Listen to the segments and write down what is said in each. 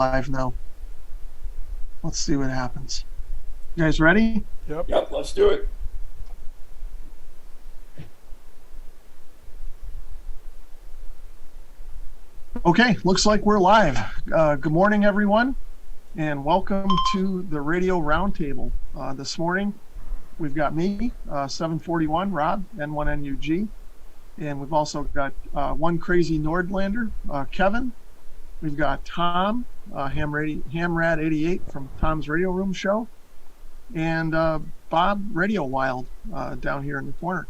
live now. Let's see what happens. You guys ready? Yep, let's do it. Okay, looks like we're live. Good morning, everyone, and welcome to the Radio Roundtable. This morning, we've got me, 741, Rob, N1NUG, and we've also got one crazy Nordlander, Kevin. We've got Tom, Hamrad88 from Tom's Radio Room Show, and Bob Radio Wild down here in the corner.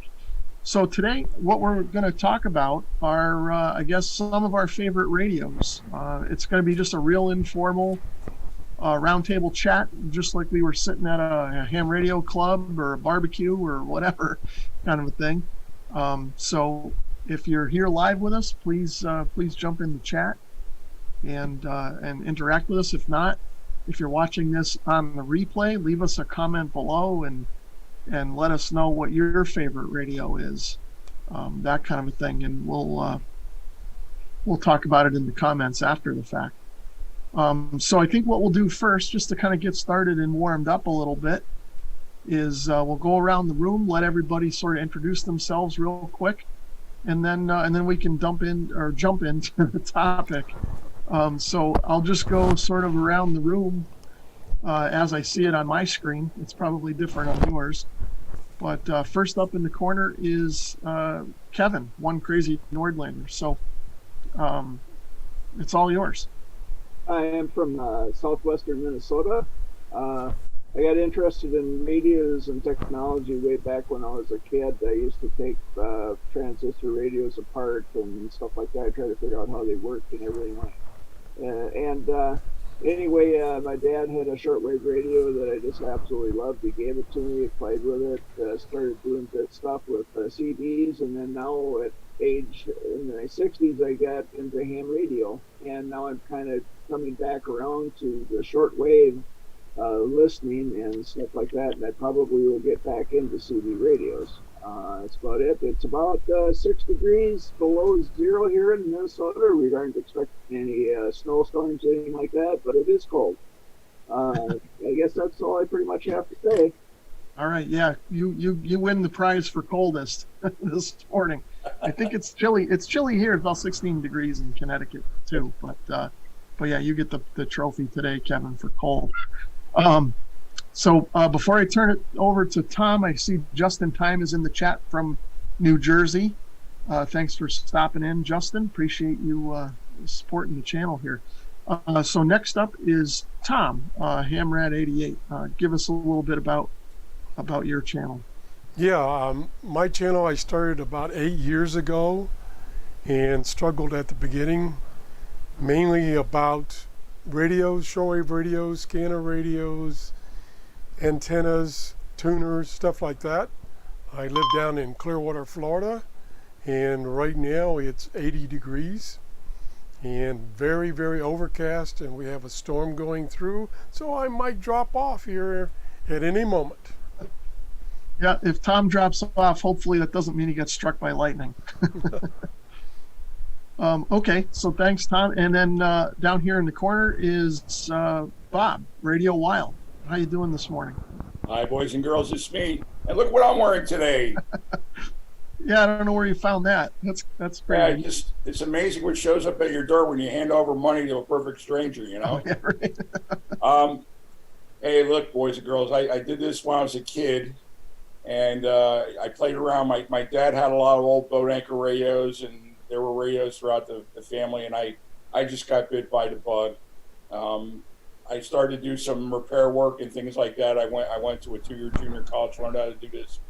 So today, what we're going to talk about are, I guess, some of our favorite radios. It's going to be just a real informal roundtable chat, just like we were sitting at a ham radio club or a barbecue or whatever kind of a thing. So if you're here live with us, please jump in the chat and interact with us. If not, if you're watching this on the replay, leave us a comment below and let us know what your favorite radio is, that kind of a thing, and we'll talk about it in the comments after the fact. So I think what we'll do first, just to kind of get started and warmed up a little bit, is we'll go around the room, let everybody sort of introduce themselves real quick, and then we can jump into the topic. So I'll just go sort of around the room as I see it on my screen. It's probably different on yours. But first up in the corner is Kevin, one crazy Nordlander. So it's all yours. I am from southwestern Minnesota. I got interested in radios and technology way back when I was a kid. I used to take transistor radios apart and stuff like that. I tried to figure out how they worked and everything. Anyway, my dad had a shortwave radio that I just absolutely loved. He gave it to me, played with it, started doing good stuff with CDs, and then now at age in my 60s, I got into ham radio, and now I'm kind of coming back around to the shortwave listening and stuff like that, and I probably will get back into CD radios. That's about it. It's about 6 degrees below zero here in Minnesota. We aren't expecting any snowstorms or anything like that, but it is cold. I guess that's all I pretty much have to say. All right, yeah, you win the prize for coldest this morning. I think it's chilly. It's chilly here. It's about 16 degrees in Connecticut too. But yeah, you get the trophy today, Kevin, for cold. So before I turn it over to Tom, I see Justin Time is in the chat from New Jersey. Thanks for stopping in, Justin. Appreciate you supporting the channel here. So next up is Tom, Hamrad88. Give us a little bit about your channel. Yeah, my channel I started about 8 years ago and struggled at the beginning, mainly about radios, shortwave radios, scanner radios, antennas, tuners, stuff like that. I live down in Clearwater, Florida, and right now it's 80 degrees and very, very overcast, and we have a storm going through, so I might drop off here at any moment. Yeah, if Tom drops off, hopefully that doesn't mean he gets struck by lightning. Okay, so thanks, Tom. And then down here in the corner is Bob, Radio Wild. How you doing this morning? Hi, boys and girls, it's me. And look what I'm wearing today. Yeah, I don't know where you found that. That's great. Yeah, it's amazing what shows up at your door when you hand over money to a perfect stranger, you know? Oh, yeah, right. Hey, look, boys and girls, I did this when I was a kid, and I played around. My dad had a lot of old boat anchor radios, and there were radios throughout the family, and I just got bit by the bug. I started to do some repair work and things like that. I went to a 2-year junior college, learned how to do this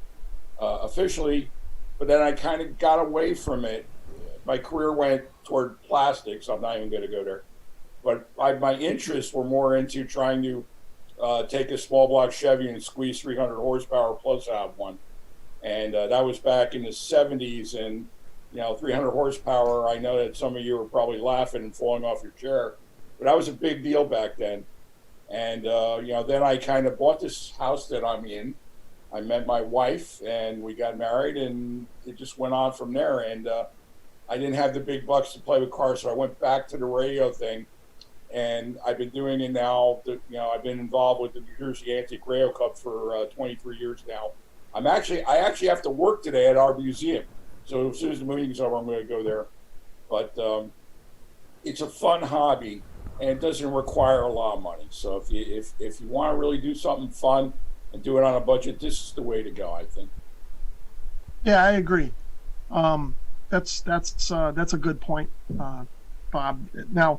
officially, but then I kind of got away from it. My career went toward plastics. I'm not even going to go there. But my interests were more into trying to take a small block Chevy and squeeze 300 horsepower plus out of one. And that was back in the 70s. And, 300 horsepower, I know that some of you are probably laughing and falling off your chair, but that was a big deal back then. And, then I kind of bought this house that I'm in. I met my wife and we got married, and it just went on from there. And I didn't have the big bucks to play with cars, so I went back to the radio thing. and I've been doing it now. I've been involved with the New Jersey Antique Radio Club for 23 years now. I actually have to work today at our museum, so as soon as the meeting's over, I'm going to go there. But it's a fun hobby, and it doesn't require a lot of money. So if you want to really do something fun and do it on a budget, this is the way to go, I think. Yeah, I agree. That's a good point, Bob. Now,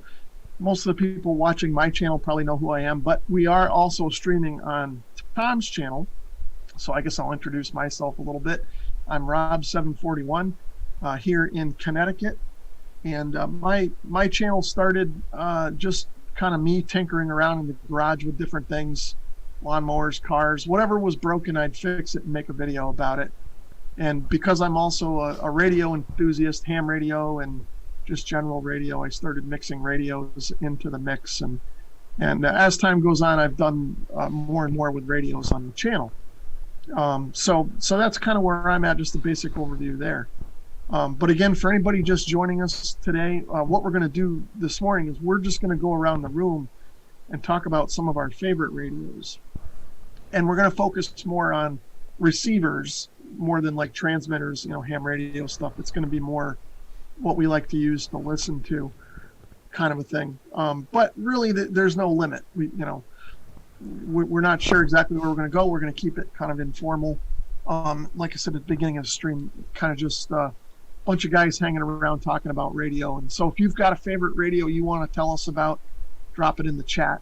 most of the people watching my channel probably know who I am, but we are also streaming on Tom's channel. So I guess I'll introduce myself a little bit. I'm Rob741 here in Connecticut, and my channel started just kind of me tinkering around in the garage with different things, lawnmowers, cars, whatever was broken, I'd fix it and make a video about it. And because I'm also a radio enthusiast, ham radio and just general radio, I started mixing radios into the mix. And as time goes on, I've done more and more with radios on the channel. So that's kind of where I'm at, just a basic overview there. But again, for anybody just joining us today, what we're going to do this morning is we're just going to go around the room and talk about some of our favorite radios. And we're going to focus more on receivers more than like transmitters, ham radio stuff. It's going to be more what we like to use to listen to, kind of a thing. But really, there's no limit. We're not sure exactly where we're going to go. We're going to keep it kind of informal. Like I said at the beginning of the stream, kind of just a bunch of guys hanging around talking about radio. And so if you've got a favorite radio you want to tell us about, drop it in the chat,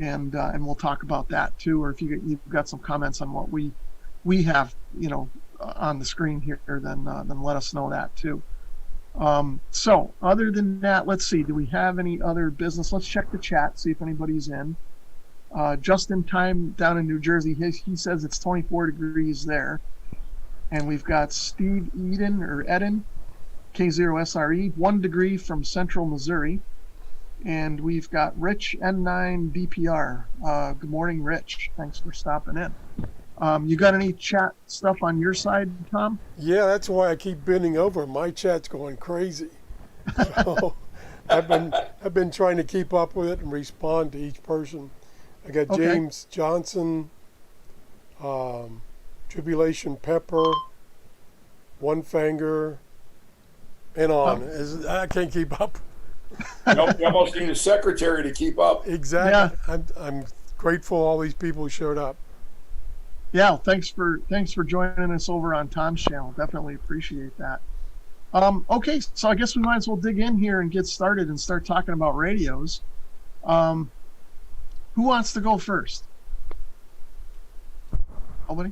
and we'll talk about that too. Or if you've got some comments on what we have, on the screen here, then let us know that too. So other than that, let's see, do we have any other business? Let's check the chat, see if anybody's in. Just in time down in New Jersey, he says it's 24 degrees there. And we've got Steve Eden, K0SRE, 1 degree from central Missouri. And we've got Rich N9 DPR. Good morning, Rich. Thanks for stopping in. You got any chat stuff on your side, Tom? Yeah, that's why I keep bending over. My chat's going crazy. So I've been trying to keep up with it and respond to each person. I got James Johnson, Tribulation Pepper, One Finger, and on. I can't keep up. You almost need a secretary to keep up. Exactly. Yeah. I'm grateful all these people showed up. Yeah, thanks for joining us over on Tom's channel. Definitely appreciate that. Okay, so I guess we might as well dig in here and get started and start talking about radios. Who wants to go first? Nobody?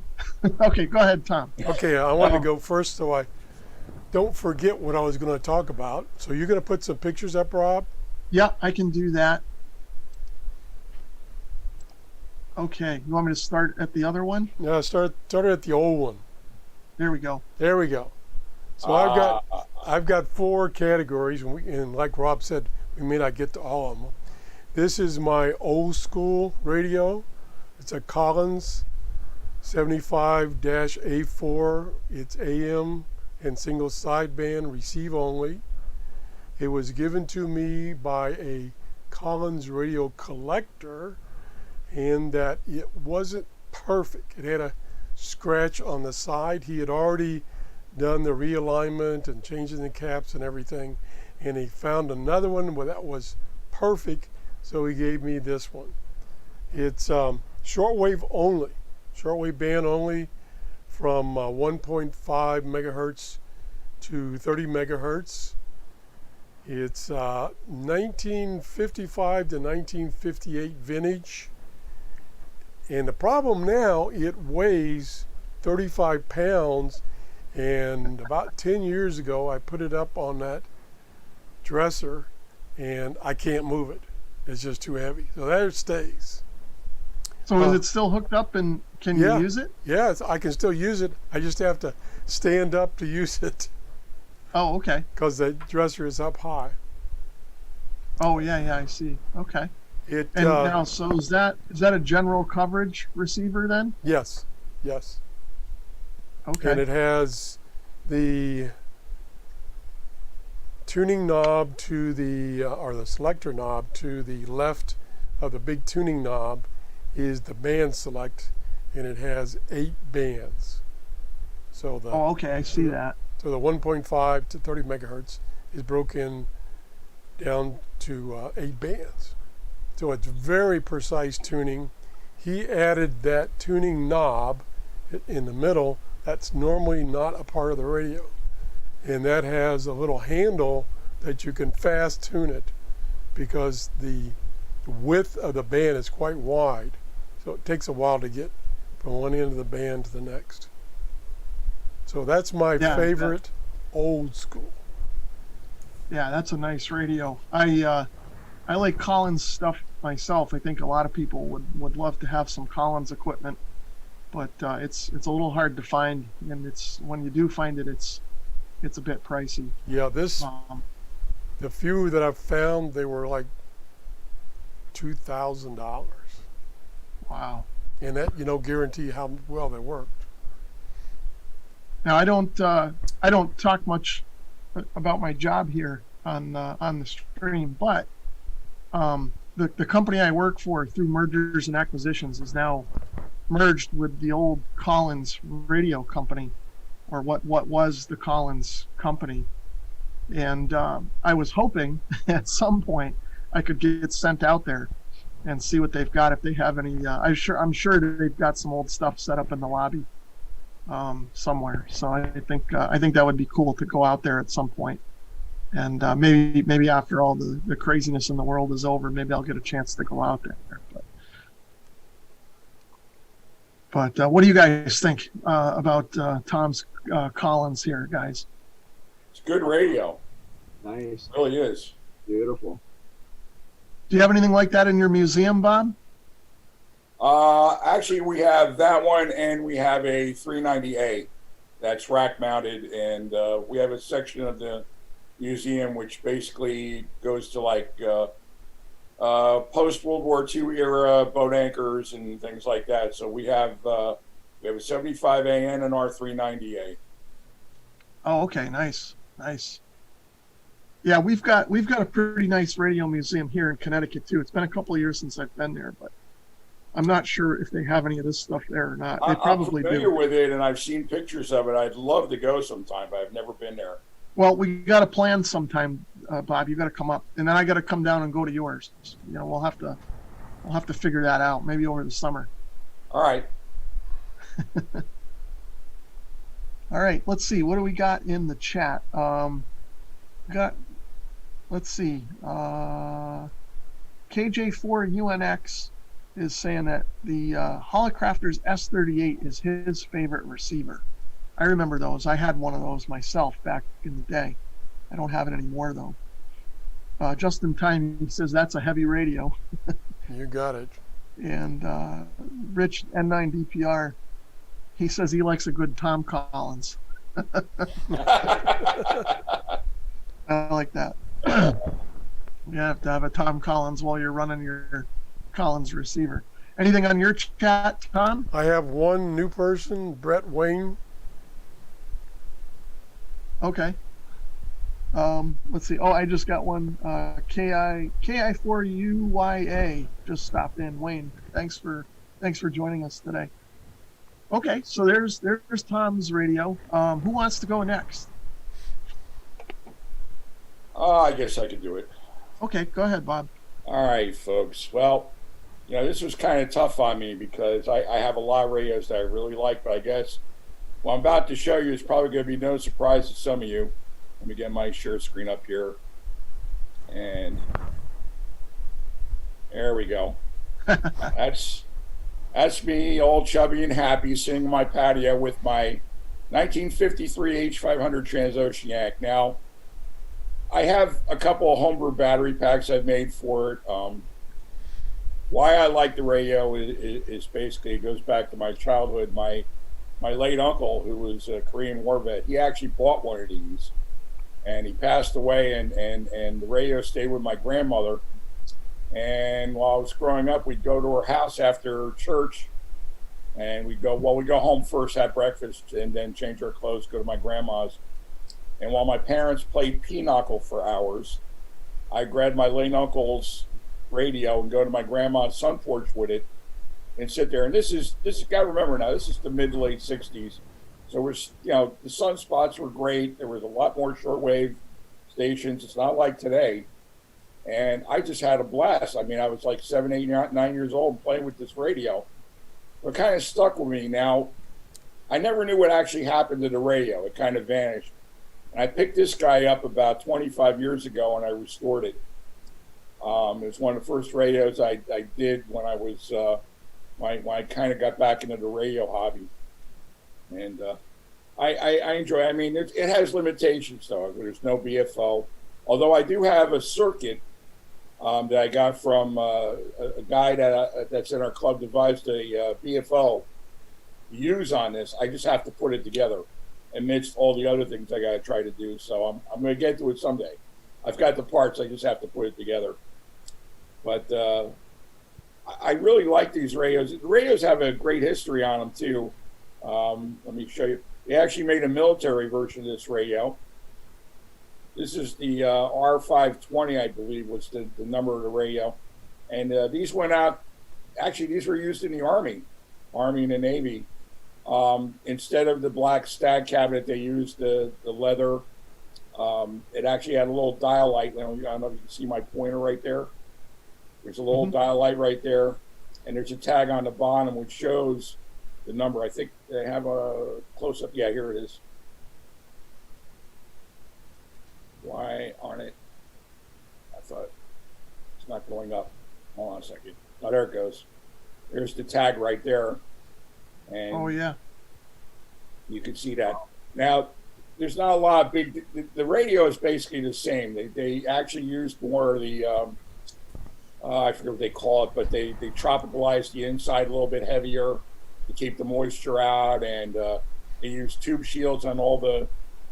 Okay, go ahead, Tom. Okay, I wanted to go first so I don't forget what I was going to talk about. So you're going to put some pictures up, Rob? Yeah, I can do that. Okay, you want me to start at the other one? Yeah, start at the old one. There we go. There we go. So I've got 4 categories, and like Rob said, we may not get to all of them. This is my old school radio. It's a Collins 75-A4. It's AM and single sideband, receive only. It was given to me by a Collins radio collector, and that it wasn't perfect. It had a scratch on the side. He had already done the realignment and changing the caps and everything, and he found another one where that was perfect, so he gave me this one. It's shortwave only, shortwave band only, from 1.5 megahertz to 30 megahertz. It's 1955 to 1958 vintage. And the problem now, it weighs 35 pounds, and about 10 years ago I put it up on that dresser and I can't move it. It's just too heavy. So there it stays. So is it still hooked up, and can you use it? Yeah, I can still use it. I just have to stand up to use it. Oh, okay. Because the dresser is up high. Oh, yeah, I see. Okay. Now, so is that a general coverage receiver then? Yes. Okay. And it has the tuning knob to the, or the selector knob to the left of the big tuning knob is the band select, and it has 8 bands. So the Oh, okay, I see that. so the 1.5 to 30 megahertz is broken down to 8 bands. So it's very precise tuning. He added that tuning knob in the middle that's normally not a part of the radio. And that has a little handle that you can fast tune it because the width of the band is quite wide. So it takes a while to get from one end of the band to the next. So that's my favorite old school. Yeah, that's a nice radio. I like Collins stuff myself. I think a lot of people would love to have some Collins equipment, but it's a little hard to find, and it's when you do find it, it's a bit pricey. Yeah, the few that I've found, they were like $2,000, Wow. and that guarantee how well they worked. Now I don't talk much about my job here on the stream, but the company I work for through mergers and acquisitions is now merged with the old Collins radio company, or what was the Collins company. And I was hoping at some point I could get sent out there and see what they've got, if they have any. I'm sure they've got some old stuff set up in the lobby somewhere. So I think that would be cool to go out there at some point. And maybe after all the craziness in the world is over, maybe I'll get a chance to go out there. But what do you guys think about Tom's Collins here, guys? It's good radio. Nice. It really is. Beautiful. Do you have anything like that in your museum, Bob? Actually, we have that one, and we have a 390A that's rack mounted, and we have a section of the museum which basically goes to like post World War II era boat anchors and things like that. So we have a 75A and an R390A. Oh, okay, nice. Yeah, we've got a pretty nice radio museum here in Connecticut too. It's been a couple of years since I've been there, but I'm not sure if they have any of this stuff there or not. They probably I'm familiar do. with it, and I've seen pictures of it. I'd love to go sometime, but I've never been there. Well, we got to plan sometime, Bob. You got to come up, and then I got to come down and go to yours. We'll have to figure that out. Maybe over the summer. All right. All right. Let's see. What do we got in the chat? Let's see. KJ4UNX is saying that the Holocrafters S38 is his favorite receiver. I remember those. I had one of those myself back in the day. I don't have it anymore though. Just in time, he says that's a heavy radio. You got it. And Rich N9DPR, he says he likes a good Tom Collins. I like that. You have to have a Tom Collins while you're running your Collins receiver. Anything on your chat, Tom? I have one new person, Brett Wayne. Okay. Let's see. Oh, I just got one. KI4UYA just stopped in. Wayne, thanks for joining us today. Okay, so there's Tom's radio. Who wants to go next? I guess I could do it. Okay, go ahead, Bob. All right, folks. Well, this was kind of tough on me because I have a lot of radios that I really like, but I guess what I'm about to show you is probably going to be no surprise to some of you. Let me get my share screen up here. And there we go. That's me, all chubby and happy, sitting in my patio with my 1953 H500 Transoceanic. Now, I have a couple of homebrew battery packs I've made for it. Why I like the radio is basically, it goes back to my childhood. My late uncle, who was a Korean War vet, he actually bought one of these, and he passed away, and the radio stayed with my grandmother. And while I was growing up, we'd go to her house after church, and we'd go home first, have breakfast, and then change our clothes, go to my grandma's. And while my parents played pinochle for hours, I grabbed my late uncle's radio and go to my grandma's sun porch with it and sit there. And this is gotta remember now, this is the mid to late 60s. So we're, the sunspots were great. There was a lot more shortwave stations. It's not like today. And I just had a blast. I mean, I was like 7, 8, 9 years old playing with this radio. It kind of stuck with me. Now, I never knew what actually happened to the radio. It kind of vanished. And I picked this guy up about 25 years ago and I restored it. It was one of the first radios I did when I was, when I kind of got back into the radio hobby. And I enjoy it. I mean, it has limitations, though. There's no BFO. Although I do have a circuit that I got from a guy that's in our club devised a BFO to use on this. I just have to put it together amidst all the other things I got to try to do. So I'm going to get to it someday. I've got the parts. I just have to put it together. But I really like these radios. The radios have a great history on them, too. Let me show you. They actually made a military version of this radio. This is the R520, I believe, was the number of the radio. And these went out, actually, these were used in the Army and the Navy. Instead of the black stag cabinet, they used the leather. It actually had a little dial light. I don't know if you can see my pointer right there. There's a little dial light right there. And there's a tag on the bottom which shows the number. I think they have a close-up. Yeah, here it is. Why aren't it? I thought it's not going up. Hold on a second. Oh, there it goes. There's the tag right there. And Oh yeah. you can see that. Now, there's not a lot of big, the radio is basically the same. They actually used more of the, I forget what they call it, but they tropicalized the inside a little bit heavier to keep the moisture out, and they use tube shields on all the,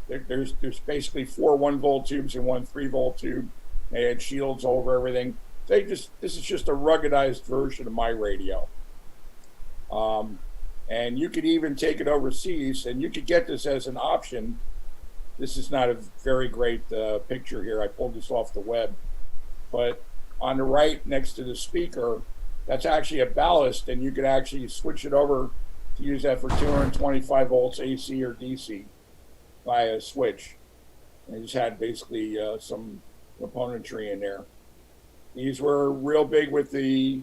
there's basically 4 1-volt tubes and 1 3-volt tube. They had shields over everything. This is just a ruggedized version of my radio. And you could even take it overseas, and you could get this as an option. This is not a very great picture here. I pulled this off the web. But on the right, next to the speaker, that's actually a ballast, and you could actually switch it over to use that for 225 volts AC or DC via a switch. And it just had basically some componentry in there. These were real big with the,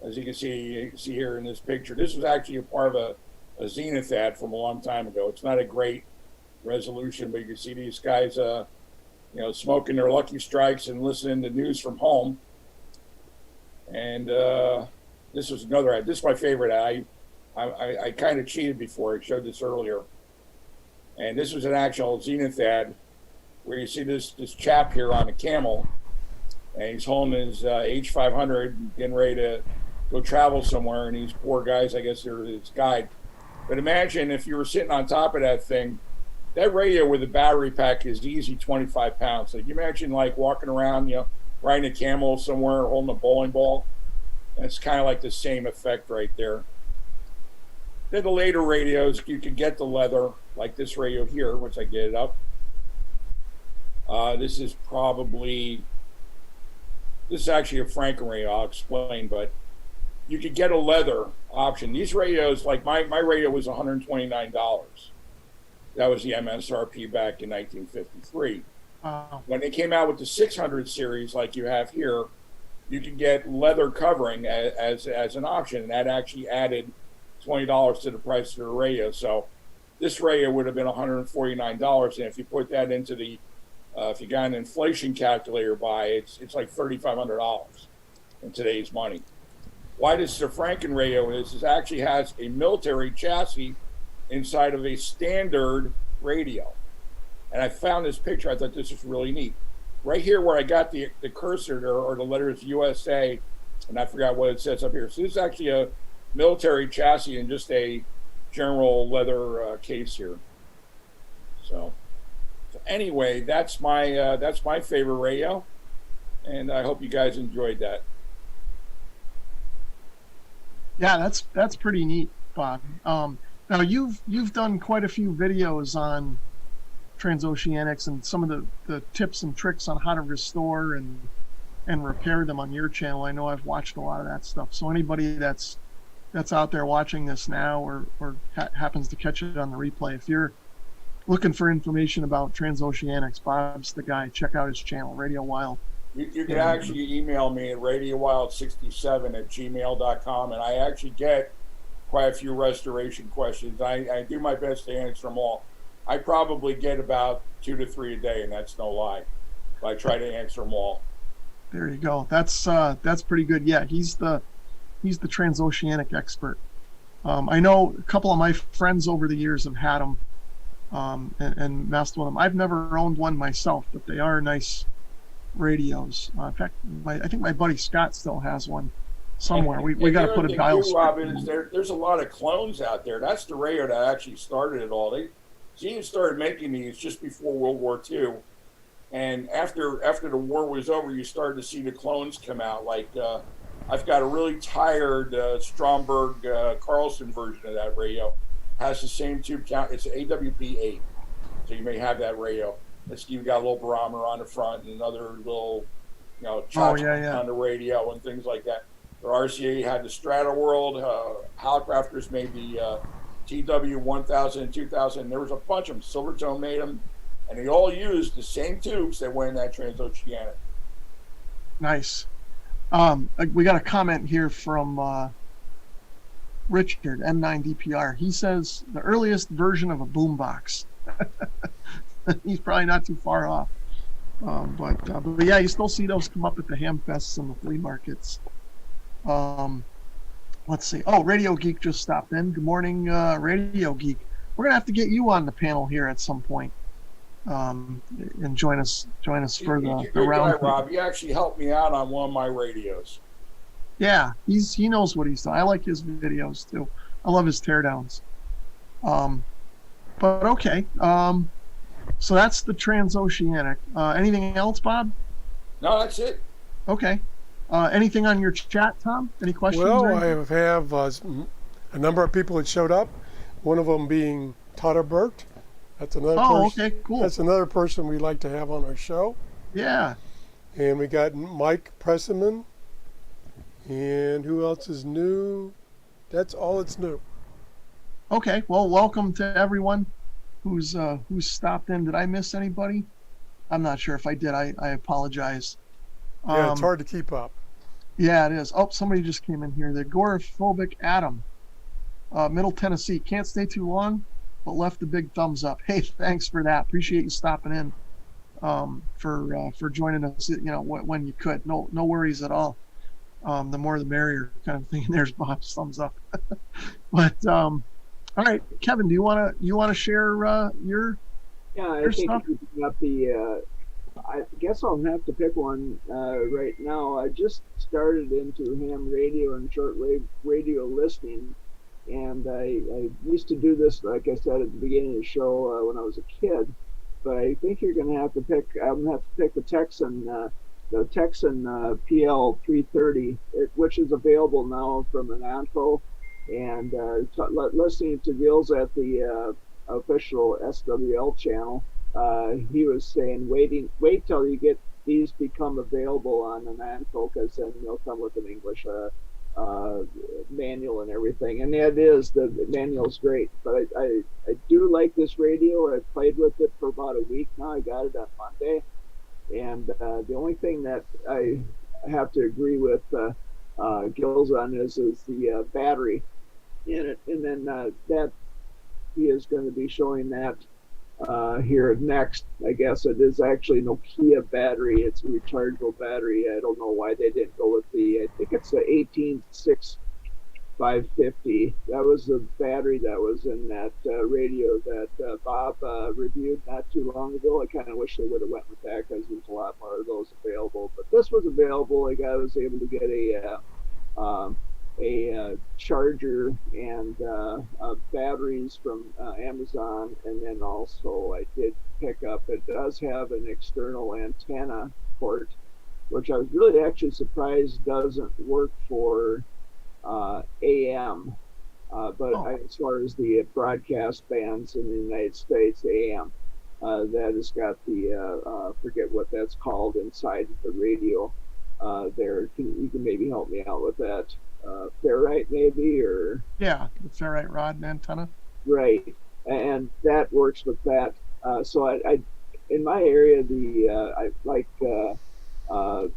as you can see here in this picture. This was actually a part of a Zenith ad from a long time ago. It's not a great resolution, but you can see these guys, smoking their Lucky Strikes and listening to news from home. And this was another ad. This is my favorite ad. I kind of cheated before. I showed this earlier. And this was an actual Zenith ad where you see this chap here on a camel, and he's holding his H500, getting ready to go travel somewhere, and these poor guys, I guess they're his guide. But imagine if you were sitting on top of that thing, that radio with the battery pack is easy 25 pounds. So you imagine like walking around, riding a camel somewhere, holding a bowling ball. And it's kind of like the same effect right there. Then the later radios, you can get the leather, like this radio here, once I get it up. This is actually a Franken radio, I'll explain, but you could get a leather option. These radios, like my radio was $129. That was the MSRP back in 1953. When they came out with the 600 series, like you have here, you could get leather covering as an option, and that actually added $20 to the price of the radio. So this radio would have been $149, and if you put that into the if you got an inflation calculator by, it's like $3,500 in today's money. Why this is a Franken radio is actually has a military chassis inside of a standard radio. And I found this picture. I thought this was really neat. Right here where I got the cursor or the letters USA, and I forgot what it says up here. So this is actually a military chassis and just a general leather case here. So anyway, that's my favorite radio, and I hope you guys enjoyed that. Yeah, that's pretty neat, Bob. Now you've done quite a few videos on transoceanics and some of the tips and tricks on how to restore and repair them on your channel. I know I've watched a lot of that stuff. So anybody that's out there watching this now or happens to catch it on the replay, if you're looking for information about transoceanics, Bob's the guy. Check out his channel, Radio Wild. You can actually email me at radiowild67@gmail.com, and I actually get quite a few restoration questions. I do my best to answer them all. I probably get about 2 to 3 a day, and that's no lie. But I try to answer them all. There you go. That's pretty good. Yeah, he's the transoceanic expert. I know a couple of my friends over the years have had them and messed with them. I've never owned one myself, but they are nice radios. In fact, I think my buddy Scott still has one somewhere. We got to put a dial strip in. There's a lot of clones out there. That's the radio that actually started it all. They even started making these just before World War II. And after the war was over, you started to see the clones come out. Like I've got a really tired Stromberg Carlson version of that radio. Has the same tube count. It's an AWP-8, so you may have that radio. It's you've got a little barometer on the front and another little, on the radio and things like that. The RCA had the Strata World. Halcrafters made the TW1000 and 2000. There was a bunch of them. Silvertone made them, and they all used the same tubes that went in that transoceanic. Nice. We got a comment here from Richard, M9DPR. He says the earliest version of a boombox. He's probably not too far off. But yeah, you still see those come up at the ham fests and the flea markets. Let's see. Oh, Radio Geek just stopped in. Good morning, Radio Geek. We're gonna have to get you on the panel here at some point, and join us for the round. Rob, you actually helped me out on one of my radios. Yeah, he knows what he's done. I like his videos too. I love his teardowns. But okay. So that's the transoceanic. Anything else, Bob? No, that's it. Okay. Anything on your chat, Tom? Any questions? Well, I have a number of people that showed up. One of them being Todderbert. That's another person. Okay, cool. That's another person we'd like to have on our show. Yeah. And we got Mike Presseman. And who else is new? That's all that's new. Okay. Well, welcome to everyone who's stopped in. Did I miss anybody? I'm not sure. If I did, I apologize. Yeah, it's hard to keep up. Yeah, it is. Oh, somebody just came in here. The agoraphobic Adam, Middle Tennessee. Can't stay too long, but left a big thumbs up. Hey, thanks for that. Appreciate you stopping in, for joining us. When you could. No worries at all. The more the merrier kind of thing. There's Bob's thumbs up. But all right, Kevin, do you want to share your stuff? You can up the. I guess I'll have to pick one right now. I just started into ham radio and shortwave radio listening, and I used to do this, like I said at the beginning of the show, when I was a kid. But I think you're going to have to pick. I'm going to have to pick the Texan PL 330, which is available now from Ananco. And listening to Gills at the official SWL channel, he was saying, wait till you get these become available on Ananco, because then they'll come with an English manual and everything. And that is, the manual's great. But I do like this radio. I've played with it for about a week now. I got it on Monday. And the only thing that I have to agree with Gills on is the battery in it. And then that he is going to be showing that here next. I guess it is actually an Nokia battery. It's a rechargeable battery. I don't know why they didn't go with I think it's the 18650. That was the battery that was in that radio that Bob reviewed not too long ago. I kind of wish they would have went with that, because there's a lot more of those available. But this was available. I was able to get a charger and batteries from Amazon, and then also I did pick up, it does have an external antenna port, which I was really actually surprised doesn't work for AM, but as far as the broadcast bands in the United States, AM. that has got the forget what that's called inside the radio. There, you can maybe help me out with that. Ferrite maybe, or Yeah, the ferrite rod and antenna. right, and that works with that. So I in my area, I like Bob.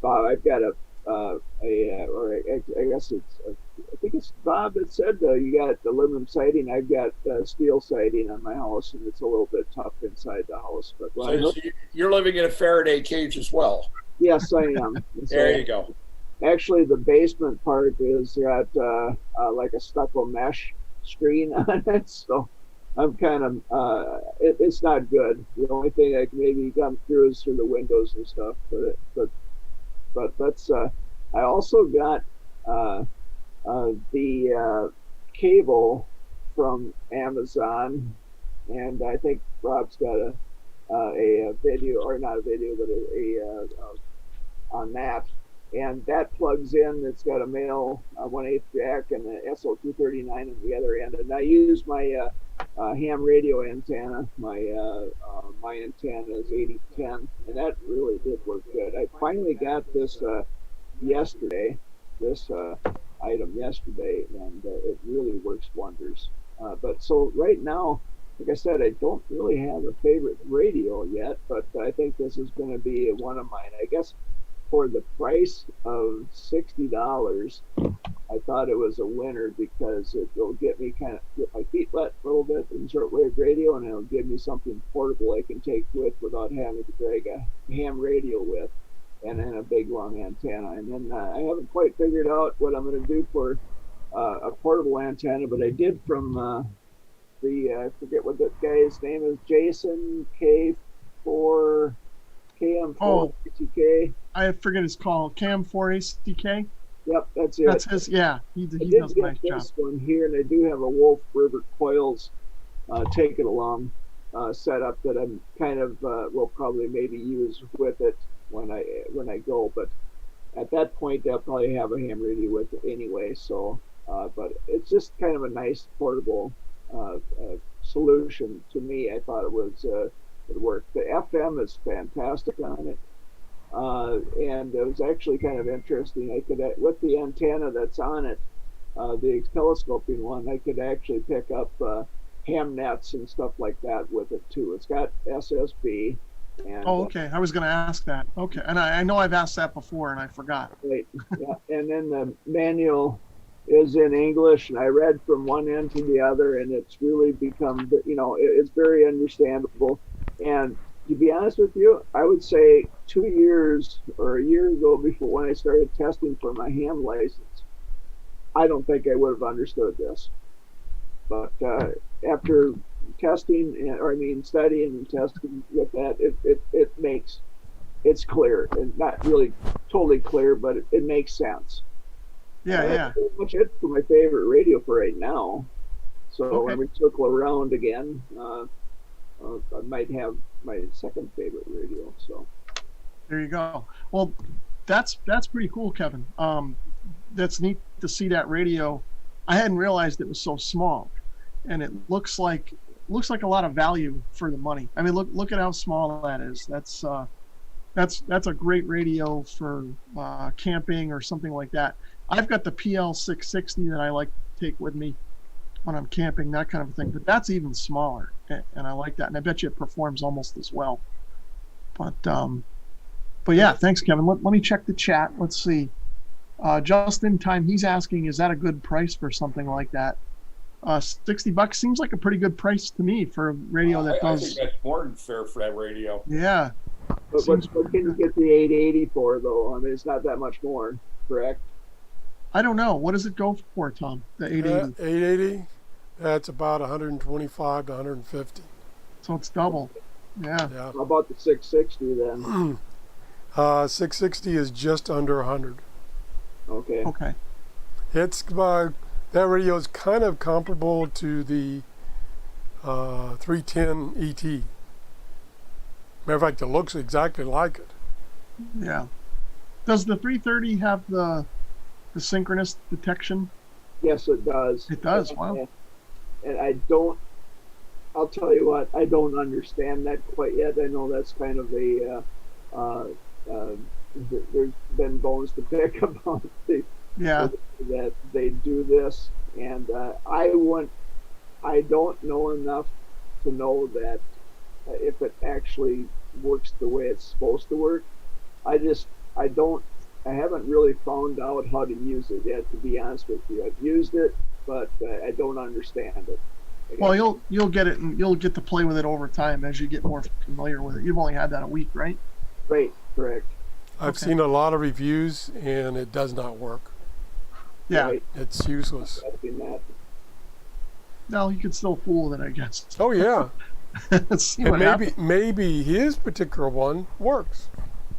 I've got or I guess I think it's Bob that said you got aluminum siding. I've got steel siding on my house, and it's a little bit tough inside the house. But So you're living in a Faraday cage as well. yes, I am. There you go. Actually, the basement part is got like a stucco mesh screen on it, so I'm kind of it's not good. The only thing I can maybe come through is through the windows and stuff. But that's I also got the cable from Amazon, and I think Rob's got a video, or not a video, but a on that. And that plugs in. It's got a male 1/8 jack and an SO239 on the other end. And I use my ham radio antenna. My antenna is 8010, and that really did work good. I finally got this yesterday. This item yesterday, and it really works wonders. But so right now, like I said, I don't really have a favorite radio yet, but I think this is going to be one of mine. I guess for the price of $60, I thought it was a winner because it will get me get my feet wet a little bit in shortwave radio, and it'll give me something portable I can take with without having to drag a ham radio with, and then a big long antenna. And then I haven't quite figured out what I'm going to do for a portable antenna, but I did from I forget what that guy's name is, Jason K4 KM4 Oh. ATK. I forget his call. Cam4 ACK. Yep, that's it. That's his. Yeah, he I does did a get nice job. this one here, and I do have a Wolf River Coils take it along setup that I'm kind of will probably maybe use with it when I go. But at that point, I'll probably have a ham radio with it anyway. So, but it's just kind of a nice portable solution to me. I thought it was it worked. The FM is fantastic on it. And it was actually kind of interesting. I could, with the antenna that's on it, the telescoping one, I could actually pick up ham nets and stuff like that with it too. It's got SSB. And, Oh, okay. I was going to ask that. Okay, and I know I've asked that before, and I forgot. right, yeah. And then the manual is in English, and I read from one end to the other, and it's really become, it's very understandable. And to be honest with you, I would say 2 years or a year ago, before when I started testing for my ham license, I don't think I would have understood this. But after testing, studying and testing with that, it's clear, and not really totally clear, but it makes sense. Yeah, yeah. That's pretty much it for my favorite radio for right now. So Okay. when we circle around again, I might have my second favorite radio. So There you go. Well, that's pretty cool, Kevin. That's neat to see that radio. I hadn't realized it was so small, and it looks like a lot of value for the money. I mean, look at how small that is. That's a great radio for camping or something like that. I've got the PL660 that I like to take with me when I'm camping, that kind of thing. But that's even smaller, and I like that. And I bet you it performs almost as well. But yeah, thanks, Kevin. Let me check the chat. Let's see. Just in time, he's asking, is that a good price for something like that? $60 seems like a pretty good price to me for a radio that I does. think that's more than fair for that radio. Yeah. but what can you get the 880 for though? I mean, it's not that much more, correct? I don't know. What does it go for, Tom? The 880. 880, that's about 125 to 150. So it's double. Yeah. Yeah. How about the 660 then? 660 is just under 100. Okay. Okay. It's that radio is kind of comparable to the 310 ET. Matter of fact, it looks exactly like it. Yeah. Does the 330 have the synchronous detection? Yes, it does. It does. Wow. And I don't I'll tell you what, I don't understand that quite yet. I know that's kind of a uh, uh, there's been bones to pick about Yeah. that they do this, and I don't know enough to know that if it actually works the way it's supposed to work. I just I don't I haven't really found out how to use it yet. To be honest with you, I've used it, but I don't understand it. I Well, guess. you'll get it, and you'll get to play with it over time as you get more familiar with it. You've only had that a week, right? Right, correct. I've Okay. seen a lot of reviews, and it does not work. Yeah. Right, It's useless. I've seen that. No, you can still fool with it, I guess. Oh yeah, Let's see and what maybe happens. maybe his particular one works.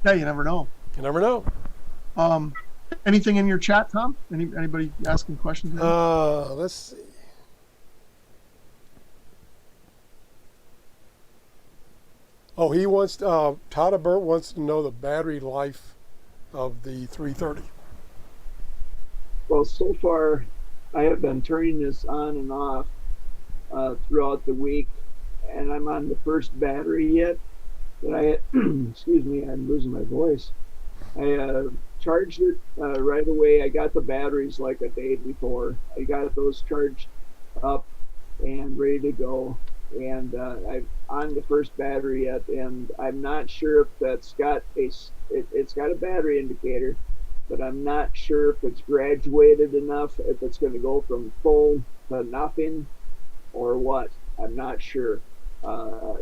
Yeah, you never know. You never know. Um, anything in your chat, Tom? Anybody asking questions? Let's see. Oh, he wants Todd Burt wants to know the battery life of the 330. Well, so far, I have been turning this on and off throughout the week, and I'm on the first battery yet. That excuse me, I'm losing my voice. I charged it right away. I got the batteries like a day before. I got those charged up and ready to go. And I'm on the first battery yet, and I'm not sure if that's got it's got a battery indicator, but I'm not sure if it's graduated enough, if it's going to go from full to nothing or what. I'm not sure.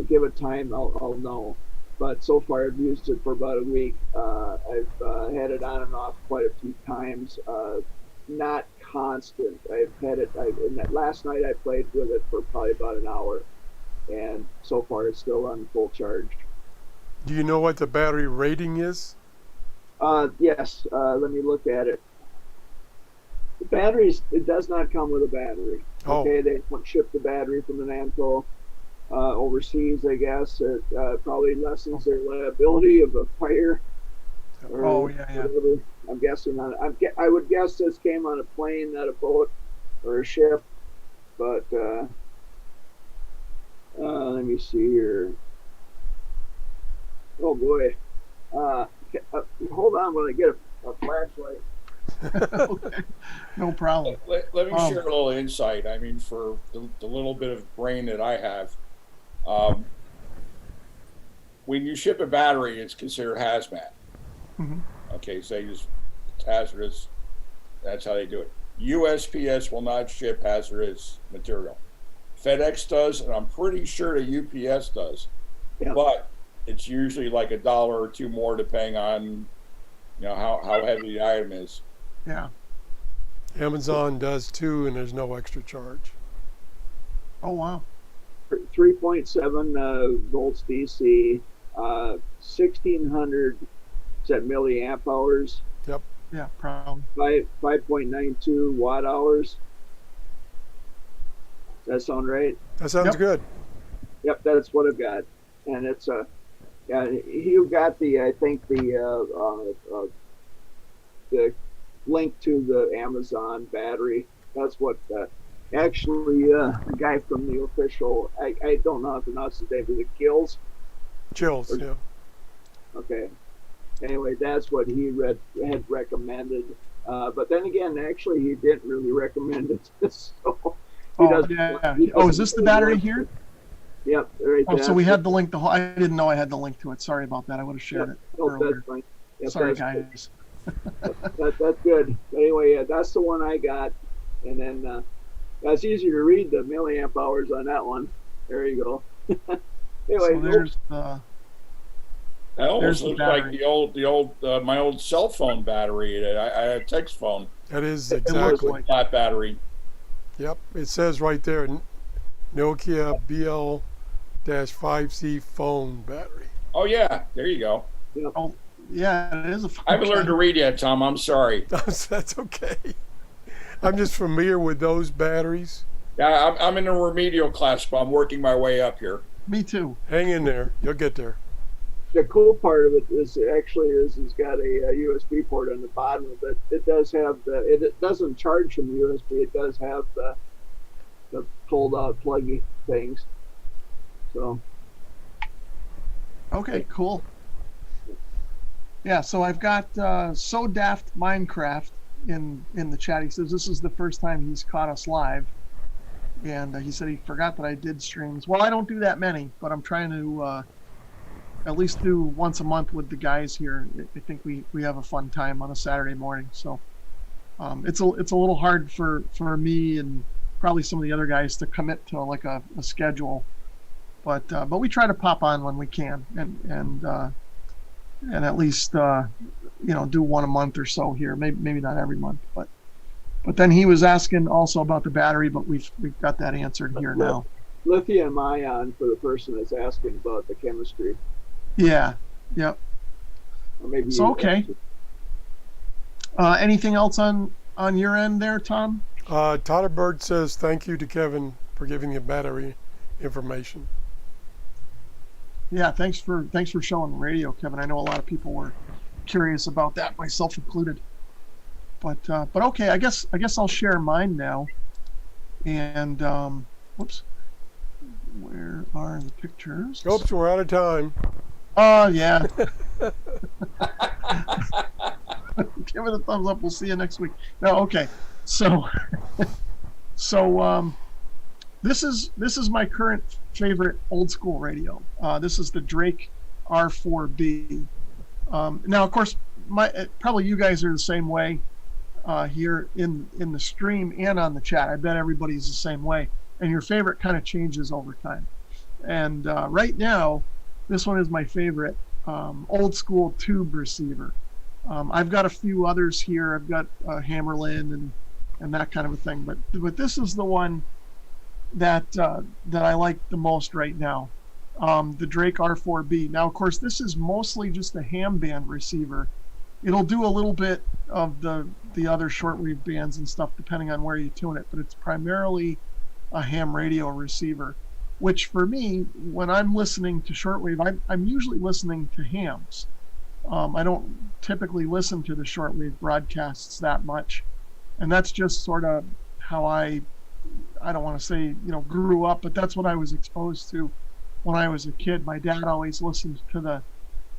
Give it time, I'll know. But so far, I've used it for about a week. I've had it on and off quite a few times. Not constant. I've had it. Last night I played with it for probably about an hour, and so far it's still on full charge. Do you know what the battery rating is? Yes. Let me look at it. The batteries. It does not come with a battery. Oh. Okay, they won't ship the battery from the Namco overseas. I guess it probably lessens their liability of a fire. Or Oh, yeah, yeah. whatever. I'm guessing I would guess this came on a plane, not a boat or a ship. But let me see here. Oh boy. Hold on while I get a flashlight. Okay. No problem. Let me share a little insight. I mean, for the little bit of brain that I have, when you ship a battery, it's considered hazmat. Mhm. Okay, so it's hazardous. That's how they do it. USPS will not ship hazardous material. FedEx does, and I'm pretty sure the UPS does. Yeah. But it's usually like $1 or $2 more, depending on how heavy the item is. Yeah. Amazon does too, and there's no extra charge. Oh, wow. 3.7 volts DC, 1600 milliamp hours, Yeah, probably. 5.92 watt hours. Does that sound right? That sounds Yep. good. Yep, that's what I've got. And it's yeah, you got I think the link to the Amazon battery. That's what actually the guy from the official, I don't know how to pronounce his name, is it Gills? Chills, yeah. Okay. Anyway, that's what he had recommended. But then again, actually, he didn't really recommend it. So he Oh, doesn't. yeah. He Oh, is doesn't this the really battery want here? to. Yep, right Oh, there. so we had the link. I didn't know I had the link to it. Sorry about that. I would have shared it Oh, earlier. that's fine. Yep, Sorry, that's good. guys. That's good. Anyway, that's the one I got, and then that's easy to read the milliamp hours on that one. There you go. Anyway, So there's the. That almost There's the looks like battery. my old cell phone battery. I had a text phone, That is looks exactly. like- flat battery. Yep, it says right there, Nokia BL-5C phone battery. Oh yeah, there you go. Oh, yeah, it is a. I haven't learned to read yet, Tom. I'm sorry. That's okay. I'm just familiar with those batteries. Yeah, I'm in a remedial class, but I'm working my way up here. Me too. Hang in there. You'll get there. The cool part of it is actually it's got a USB port on the bottom of it. It does have it doesn't charge from the USB. It does have the pulled out pluggy things. So Okay, cool. Yeah, so I've got So Daft Minecraft in the chat. He says this is the first time he's caught us live, and he said he forgot that I did streams. Well, I don't do that many, but I'm trying to at least do once a month with the guys here. I think we have a fun time on a Saturday morning. So it's a little hard for me and probably some of the other guys to commit to like a schedule, but we try to pop on when we can and at least do one a month or so here. Maybe not every month, but then he was asking also about the battery, but we've got that answered here now. Lithium ion for the person that's asking about the chemistry. Yeah. Yep. Or maybe So okay. Anything else on your end there, Tom? Tyler Bird says thank you to Kevin for giving the battery information. Yeah, thanks for showing the radio, Kevin. I know a lot of people were curious about that, myself included. But okay, I guess I'll share mine now. And whoops, where are the pictures? Oops, we're out of time. Oh yeah. Give it a thumbs up. We'll see you next week. No, okay. So this is my current favorite old school radio. This is the Drake R4B. Now, of course, probably you guys are the same way here in the stream and on the chat. I bet everybody's the same way. And your favorite kind of changes over time. And right now, this one is my favorite old school tube receiver. I've got a few others here. I've got Hammerlin and that kind of a thing. But this is the one that I like the most right now, the Drake R4B. Now, of course, this is mostly just a ham band receiver. It'll do a little bit of the other shortwave bands and stuff depending on where you tune it, but it's primarily a ham radio receiver, which for me, when I'm listening to shortwave, I'm usually listening to hams. I don't typically listen to the shortwave broadcasts that much, and that's just sort of how I don't want to say, grew up, but that's what I was exposed to when I was a kid. My dad always listened to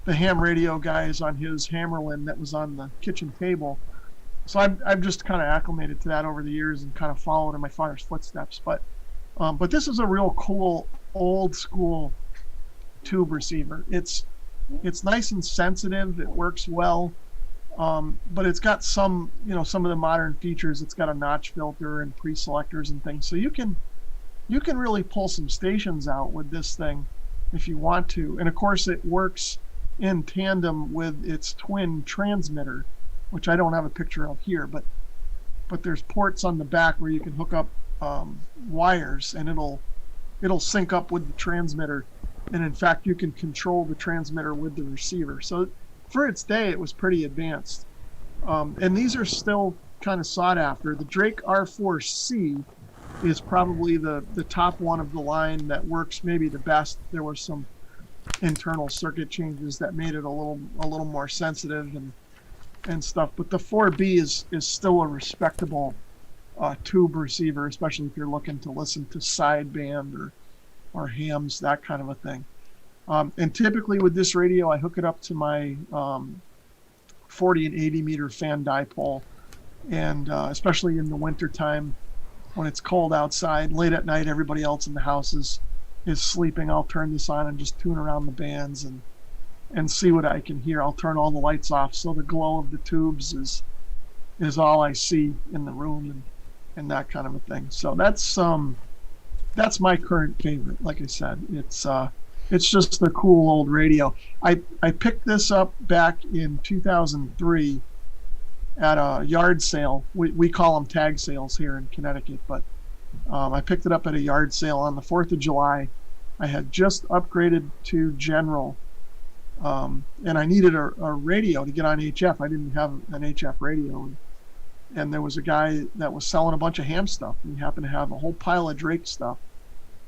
the ham radio guys on his Hammerlin that was on the kitchen table. So I've just kind of acclimated to that over the years and kind of followed in my father's footsteps. But this is a real cool old school tube receiver. It's nice and sensitive. It works well. But it's got some of the modern features. It's got a notch filter and pre-selectors and things. So you can really pull some stations out with this thing if you want to. And of course it works in tandem with its twin transmitter, which I don't have a picture of here, but there's ports on the back where you can hook up wires and it'll sync up with the transmitter. And in fact, you can control the transmitter with the receiver. So for its day, it was pretty advanced. And these are still kind of sought after. The Drake R4C is probably the top one of the line that works maybe the best. There were some internal circuit changes that made it a little more sensitive and stuff. But the 4B is still a respectable tube receiver, especially if you're looking to listen to sideband or hams, that kind of a thing. And typically with this radio, I hook it up to my 40 and 80 meter fan dipole. And especially in the winter time when it's cold outside, late at night, everybody else in the house is sleeping. I'll turn this on and just tune around the bands and see what I can hear. I'll turn all the lights off so the glow of the tubes is all I see in the room and that kind of a thing. So that's my current favorite. Like I said, it's just a cool old radio. I picked this up back in 2003 at a yard sale. We call them tag sales here in Connecticut, but I picked it up at a yard sale on the 4th of July. I had just upgraded to General, and I needed a radio to get on HF. I didn't have an HF radio, and there was a guy that was selling a bunch of ham stuff, and he happened to have a whole pile of Drake stuff,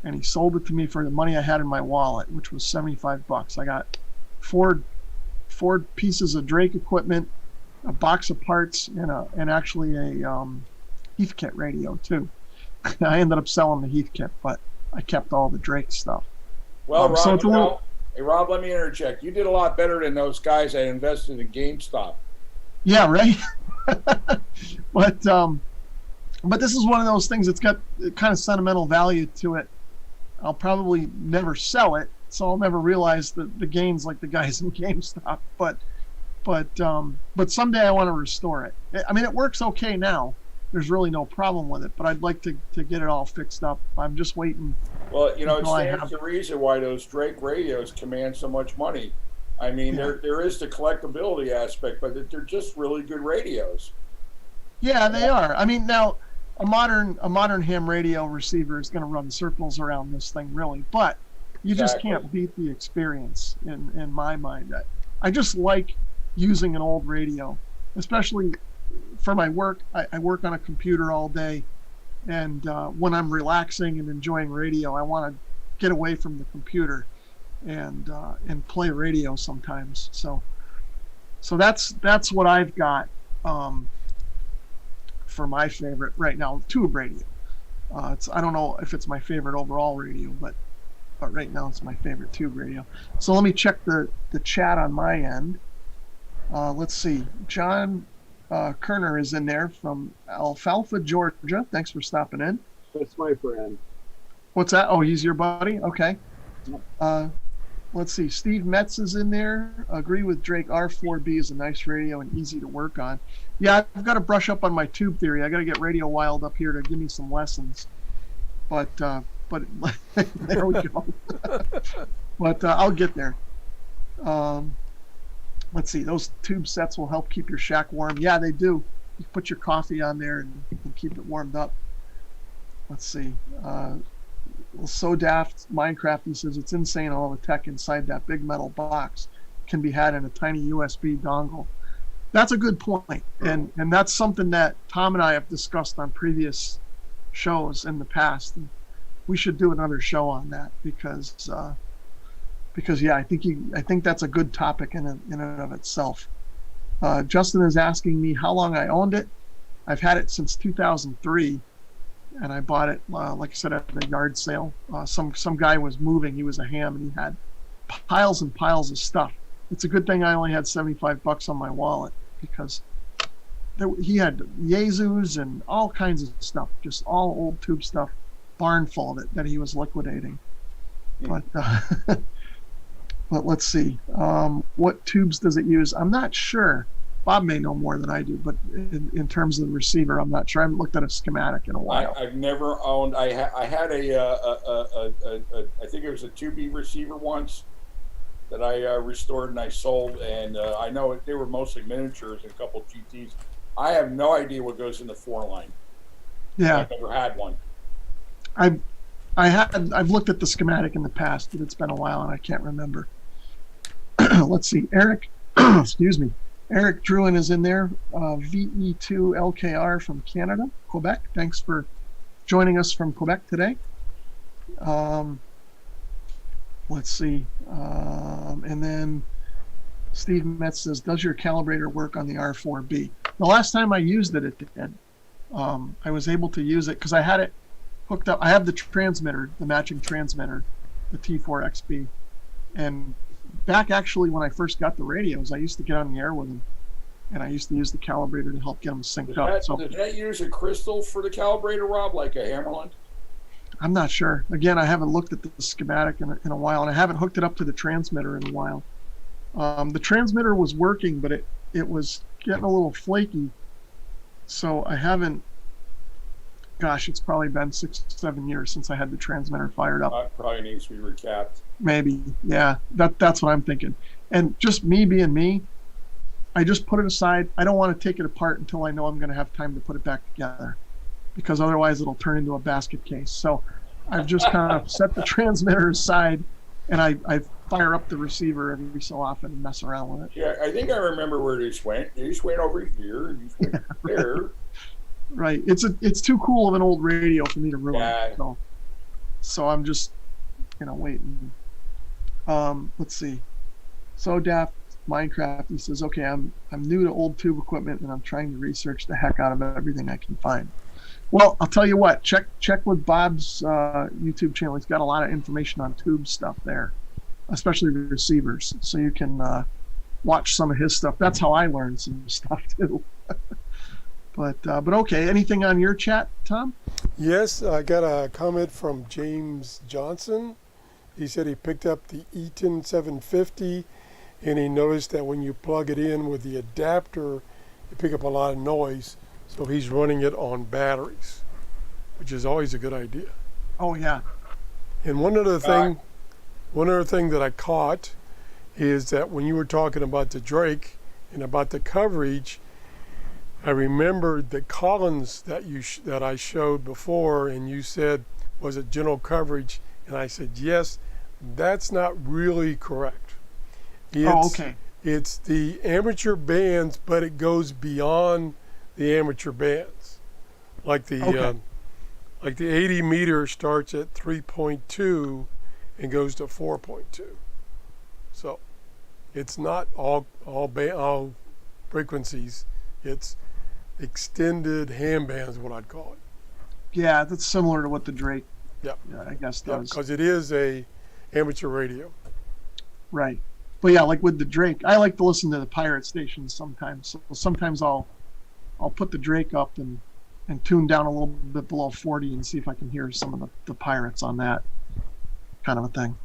and he sold it to me for the money I had in my wallet, which was $75. I got four pieces of Drake equipment, a box of parts, and actually a Heathkit radio too. I ended up selling the Heathkit, but I kept all the Drake stuff. Well, So Rob, it's a little, hey, Rob, let me interject. You did a lot better than those guys that invested in GameStop. yeah, right. but but this is one of those things that's got kind of sentimental value to it. I'll probably never sell it, so I'll never realize the gains like the guys in GameStop. But someday I want to restore it. I mean, it works okay now. There's really no problem with it, but I'd like to get it all fixed up. I'm just waiting. Well, it until I stands have. to reason why those Drake radios command so much money. I mean, Yeah. there is the collectability aspect, but they're just really good radios. Yeah, they are. I mean, now a modern ham radio receiver is going to run circles around this thing, really, but you just Exactly. can't beat the experience in my mind. I just like using an old radio, especially for my work. I work on a computer all day, and when I'm relaxing and enjoying radio, I want to get away from the computer and play radio sometimes. So that's what I've got for my favorite right now, tube radio. I don't know if it's my favorite overall radio, but right now it's my favorite tube radio. So let me check the chat on my end. Let's see. John Kerner is in there from Alfalfa, Georgia. Thanks for stopping in. That's my friend. What's that? Oh, he's your buddy? Okay. Let's see. Steve Metz is in there. Agree with Drake. R4B is a nice radio and easy to work on. Yeah, I've got to brush up on my tube theory. I got to get Radio Wild up here to give me some lessons. But there we go. But I'll get there. Let's see. Those tube sets will help keep your shack warm. Yeah, they do. You put your coffee on there and you can keep it warmed up. Let's see. So Daft Minecraft, he says it's insane all the tech inside that big metal box can be had in a tiny USB dongle. That's a good point, and that's something that Tom and I have discussed on previous shows in the past. And we should do another show on that because yeah, I think that's a good topic in and of itself. Justin is asking me how long I owned it. I've had it since 2003. And I bought it, like I said, at a yard sale. Some guy was moving. He was a ham, and he had piles and piles of stuff. It's a good thing I only had $75 on my wallet because he had Yezus and all kinds of stuff, just all old tube stuff, barn full of it that he was liquidating. But let's see. What tubes does it use? I'm not sure. Bob may know more than I do, but in terms of the receiver, I'm not sure. I haven't looked at a schematic in a while. I've never owned. I had I think it was a 2B receiver once that I restored and I sold, and I know they were mostly miniatures and a couple GTs. I have no idea what goes in the 4-line. Yeah, I've never had one. I've looked at the schematic in the past, but it's been a while and I can't remember. Let's see, Eric. Excuse me. Eric Druin is in there, VE2LKR from Canada, Quebec. Thanks for joining us from Quebec today. Let's see. And then Steve Metz says, does your calibrator work on the R4B? The last time I used it, it did. I was able to use it because I had it hooked up. I have the transmitter, the matching transmitter, the T4XB. And back actually when I first got the radios, I used to get on the air with them, and I used to use the calibrator to help get them synced up. So does that use a crystal for the calibrator, Rob, like a Hammerland? I'm not sure. Again, I haven't looked at the schematic in a while, and I haven't hooked it up to the transmitter in a while. The transmitter was working, but it was getting a little flaky, so I haven't. Gosh, it's probably been 6-7 years since I had the transmitter fired up. Probably needs to be recapped. Maybe, yeah. That's what I'm thinking. And just me being me, I just put it aside. I don't want to take it apart until I know I'm going to have time to put it back together, because otherwise it'll turn into a basket case. So I've just kind of set the transmitter aside, and I fire up the receiver every so often and mess around with it. Yeah, I think I remember where these went. These went over here, and these went there. Right. It's too cool of an old radio for me to ruin. Yeah. So I'm just, waiting. Let's see. So Daft Minecraft, he says, okay, I'm new to old tube equipment and I'm trying to research the heck out of everything I can find. Well, I'll tell you what. Check with Bob's YouTube channel. He's got a lot of information on tube stuff there, especially receivers. So you can watch some of his stuff. That's how I learned some stuff too. But okay. Anything on your chat, Tom? Yes, I got a comment from James Johnson. He said he picked up the Eaton 750 and he noticed that when you plug it in with the adapter, you pick up a lot of noise. So he's running it on batteries, which is always a good idea. Oh yeah. And one other thing that I caught is that when you were talking about the Drake and about the coverage, I remembered the Collins that I showed before, and you said, was it general coverage? And I said, yes, that's not really correct. Okay. It's the amateur bands, but it goes beyond the amateur bands. Like the 80 meter starts at 3.2 and goes to 4.2. So it's not all frequencies. It's extended ham bands, what I'd call it. Yeah, that's similar to what the Drake, Yep. I guess, does. Because it is a amateur radio. Right. But yeah, like with the Drake, I like to listen to the pirate stations sometimes. So sometimes I'll put the Drake up and tune down a little bit below 40 and see if I can hear some of the pirates on that kind of a thing.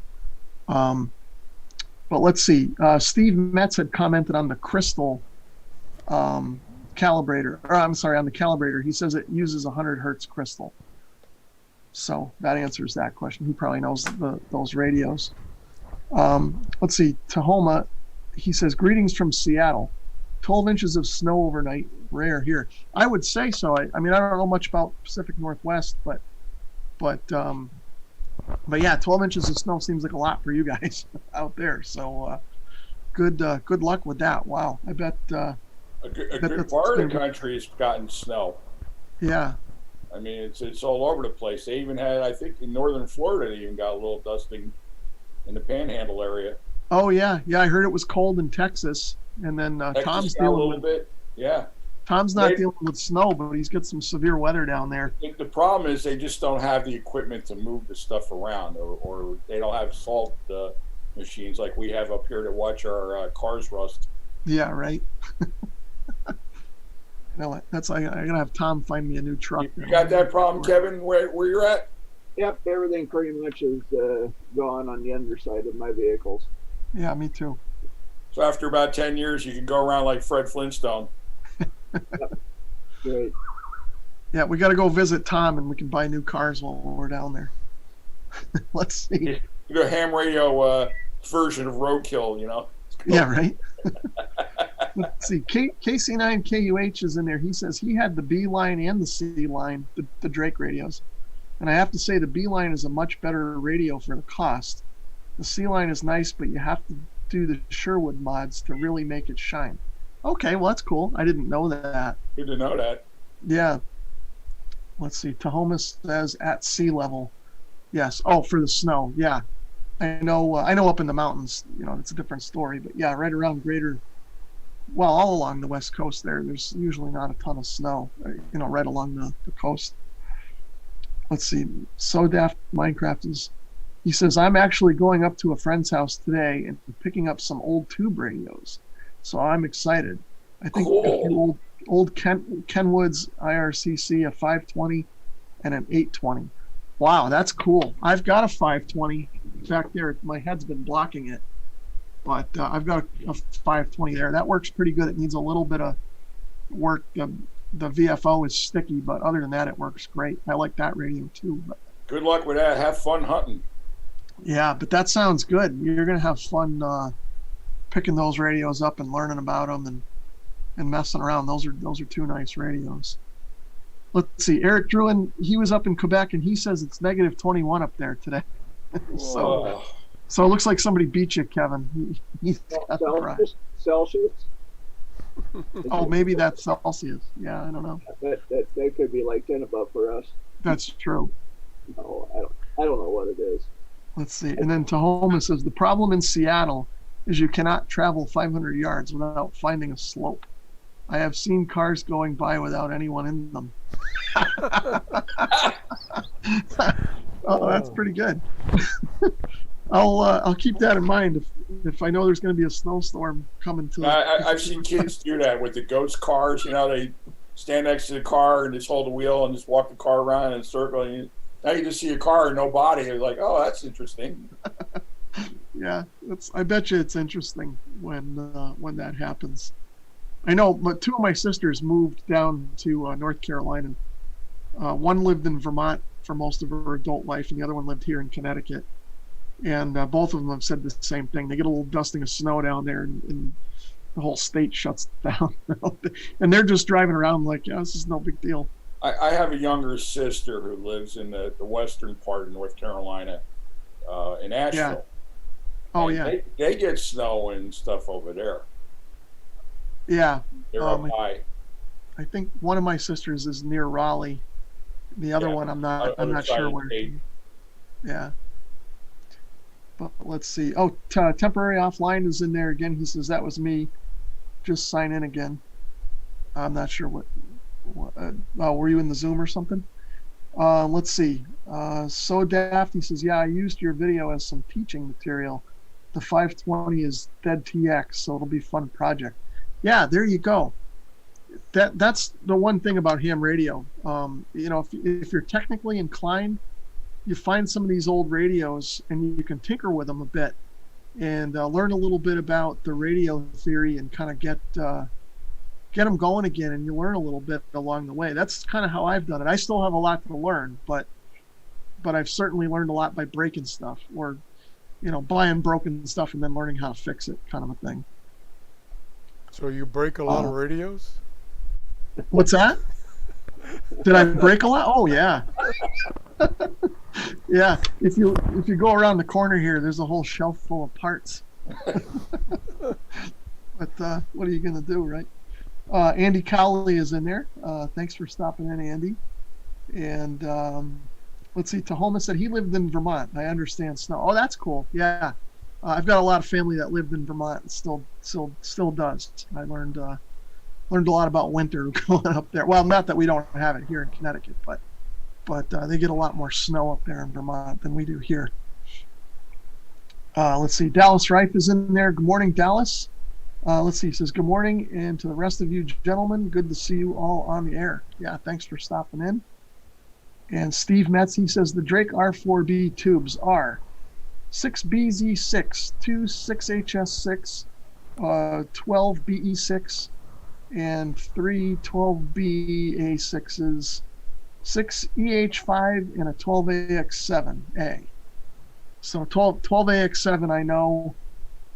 But let's see. Steve Metz had commented on the crystal calibrator, or I'm sorry, on the calibrator. He says it uses 100 hertz crystal. So that answers that question. He probably knows those radios. Let's see. Tahoma, he says, greetings from Seattle. 12 inches of snow overnight, rare here. I would say so. I mean, I don't know much about Pacific Northwest, but yeah, 12 inches of snow seems like a lot for you guys out there. So good luck with that. Wow, I bet a good part of the country has gotten snow. Yeah. I mean, it's all over the place. They even had, I think, in northern Florida, they even got a little dusting in the Panhandle area. Oh yeah, I heard it was cold in Texas, and then Tom's dealing a little with bit. Yeah. Tom's not dealing with snow, but he's got some severe weather down there. The problem is they just don't have the equipment to move the stuff around, or they don't have salt machines like we have up here to watch our cars rust. Yeah, right. No, that's I'm gonna have Tom find me a new truck. You got that problem, Kevin? Where you're at? Yep, everything pretty much is gone on the underside of my vehicles. Yeah, me too. So after about 10 years, you can go around like Fred Flintstone. Yep. Great. Yeah, we got to go visit Tom, and we can buy new cars while we're down there. Let's see. You go ham radio version of Roadkill, you know? Yeah, right. Let's see. KC9KUH is in there. He says he had the B line and the C line, the Drake radios. And I have to say the B line is a much better radio for the cost. The C line is nice, but you have to do the Sherwood mods to really make it shine. Okay, well, that's cool. I didn't know that. Good to know that. Yeah. Let's see. Tahoma says at sea level. Yes. Oh, for the snow. Yeah. I know up in the mountains, it's a different story. But yeah, right around all along the West Coast there's usually not a ton of snow, right along the coast. Let's see. So Daft Minecraft he says, I'm actually going up to a friend's house today and picking up some old tube radios. So I'm excited. I think cool. old Kenwood's IRCC, a 520 and an 820. Wow, that's cool. I've got a 520 back there. My head's been blocking it. But I've got a 520 there. That works pretty good. It needs a little bit of work. The VFO is sticky, but other than that, it works great. I like that radio too. But good luck with that. Have fun hunting. Yeah, but that sounds good. You're going to have fun picking those radios up and learning about them and messing around. Those are two nice radios. Let's see. Eric Druin, he was up in Quebec, and he says it's negative 21 up there today. So it looks like somebody beat you, Kevin. He's got the prize. Celsius? Oh, maybe that's Celsius. Yeah, I don't know. That could be like 10 above for us. That's true. No, I don't know what it is. Let's see. And then Tahoma says the problem in Seattle is you cannot travel 500 yards without finding a slope. I have seen cars going by without anyone in them. Oh, that's pretty good. I'll keep that in mind if I know there's going to be a snowstorm coming to. I've seen kids do that with the ghost cars. They stand next to the car and just hold the wheel and just walk the car around in a circle. And now you just see a car and no body. It's like, oh, that's interesting. Yeah, I bet you it's interesting when that happens. I know, but two of my sisters moved down to North Carolina. One lived in Vermont for most of her adult life, and the other one lived here in Connecticut. And both of them have said the same thing. They get a little dusting of snow down there, and the whole state shuts down. And they're just driving around like, yeah, this is no big deal. I have a younger sister who lives in the western part of North Carolina, in Asheville. Yeah. Oh, and yeah. They get snow and stuff over there. Yeah. They're up high. I think one of my sisters is near Raleigh. The other one, I'm not sure where. Yeah. But let's see. Oh, temporary offline is in there again. He says that was me. Just sign in again. I'm not sure what were you in the Zoom or something? Let's see. So Daft, he says, yeah, I used your video as some teaching material. The 520 is dead TX, so it'll be a fun project. Yeah, there you go. That's the one thing about ham radio. If you're technically inclined, you find some of these old radios and you can tinker with them a bit and learn a little bit about the radio theory and kind of get them going again, and you learn a little bit along the way. That's kind of how I've done it. I still have a lot to learn, but I've certainly learned a lot by breaking stuff or buying broken stuff and then learning how to fix it, kind of a thing. So you break a lot of radios? What's that? Did I break a lot? Oh yeah. Yeah. If you go around the corner here, there's a whole shelf full of parts. But what are you gonna do, right? Andy Cowley is in there. Thanks for stopping in, Andy. And let's see. Tahoma said he lived in Vermont. I understand snow. Oh, that's cool. Yeah. I've got a lot of family that lived in Vermont and still does. I learned a lot about winter going up there. Well, not that we don't have it here in Connecticut, but they get a lot more snow up there in Vermont than we do here. Let's see. Dallas Rife is in there. Good morning, Dallas. Let's see. He says, good morning, and to the rest of you gentlemen, good to see you all on the air. Yeah, thanks for stopping in. And Steve Metz, he says, the Drake R4B tubes are 6BZ6, 2 6HS6, 12 BE6, and 3 12BA6s, 6 EH5, and a 12AX7A. So 12AX7 I know,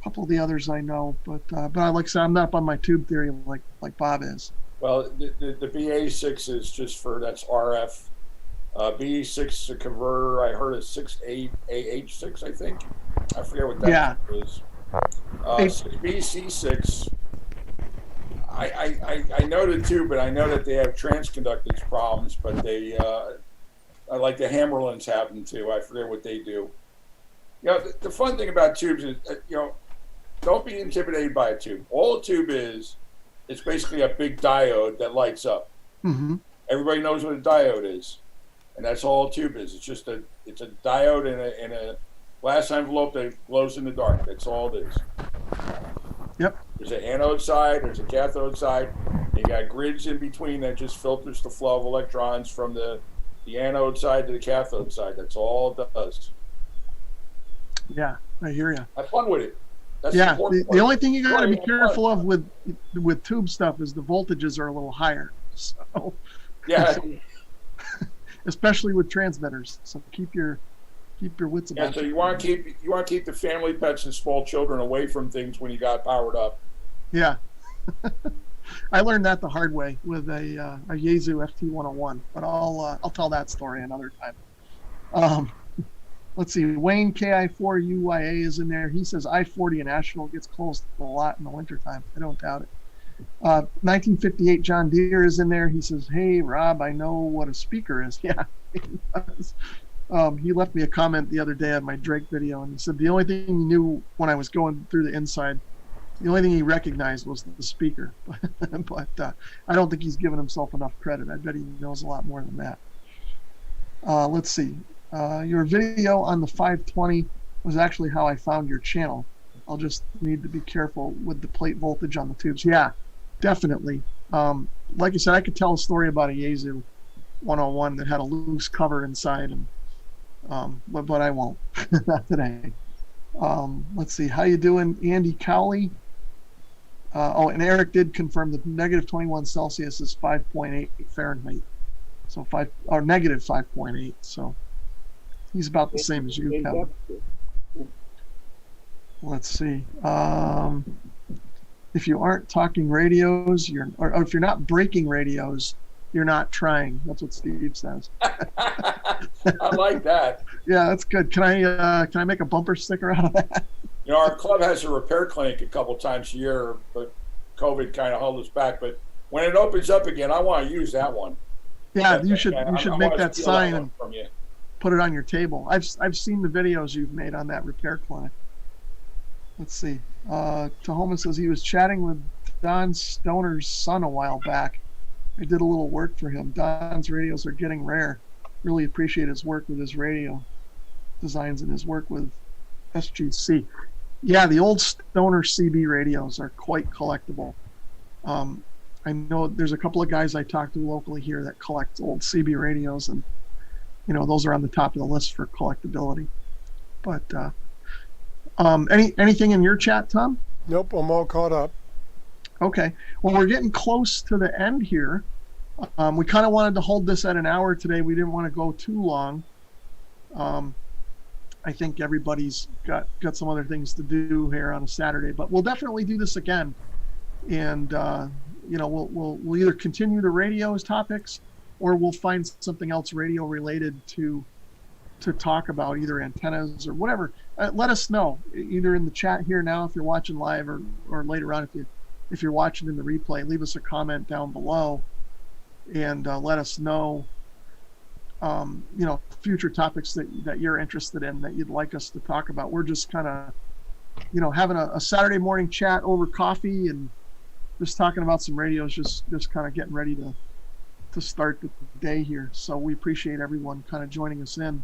a couple of the others I know, but like I said, I'm not up on my tube theory like Bob is. Well, the BA6 is just that's RF. BE6 is a converter. I heard a 6AH6, I think. I forget what that is. 6BC6. I know the tube, but I know that they have transconductance problems, but they like the Hammerlands have them too. I forget what they do. The fun thing about tubes is, don't be intimidated by a tube. All a tube is, it's basically a big diode that lights up. Mm-hmm. Everybody knows what a diode is. And that's all a tube is. It's a diode in a glass envelope that glows in the dark. That's all it is. Yep. There's an anode side, there's a cathode side. You got grids in between that just filters the flow of electrons from the anode side to the cathode side. That's all it does. Yeah, I hear you. Have fun with it. That's the only thing you got to be careful of with tube stuff is the voltages are a little higher. So yeah. Especially with transmitters. So keep your wits about. Yeah, so you want to keep the family pets and small children away from things when you got powered up. Yeah. I learned that the hard way with a Yaesu FT101, but I'll tell that story another time. Let's see. Wayne KI4UYA is in there. He says I-40 in Asheville gets closed a lot in the wintertime. I don't doubt it. 1958 John Deere is in there. He says, hey, Rob, I know what a speaker is. Yeah, he does. He left me a comment the other day on my Drake video, and he said the only thing he knew when I was going through the inside The only thing he recognized was the speaker, but I don't think he's given himself enough credit. I bet he knows a lot more than that. Let's see. Your video on the 520 was actually how I found your channel. I'll just need to be careful with the plate voltage on the tubes. Yeah, definitely. Like I said, I could tell a story about a Yaesu 101 that had a loose cover inside, and but I won't. Not today. Let's see. How you doing, Andy Cowley? Oh, and Eric did confirm that negative 21 Celsius is 5.8 Fahrenheit. So negative 5.8. So he's about the same as you, Kevin. Let's see. If you aren't talking radios, or if you're not breaking radios, you're not trying. That's what Steve says. I like that. Yeah, that's good. Can I make a bumper sticker out of that? You know, our club has a repair clinic a couple times a year, but COVID kind of held us back. But when it opens up again, I want to use that one. Yeah, you should make that sign that and from you. put it on your table. I've seen the videos you've made on that repair clinic. Let's see. Tahoma says he was chatting with Don Stoner's son a while back. I did a little work for him. Don's radios are getting rare. Really appreciate his work with his radio designs and his work with SGC. Yeah, the old Stoner CB radios are quite collectible. I know there's a couple of guys I talk to locally here that collect old CB radios, and those are on the top of the list for collectability. But anything in your chat, Tom? Nope, I'm all caught up. Okay. Well, we're getting close to the end here. We kind of wanted to hold this at an hour today. We didn't want to go too long. I think everybody's got some other things to do here on a Saturday, but we'll definitely do this again. And we'll either continue the radio's topics, or we'll find something else radio related to talk about, either antennas or whatever. Let us know either in the chat here now if you're watching live, or later on if you're watching in the replay. Leave us a comment down below and let us know future topics that you're interested in, that you'd like us to talk about. We're just kind of having a Saturday morning chat over coffee and just talking about some radios, just kind of getting ready to start the day here. So we appreciate everyone kind of joining us in,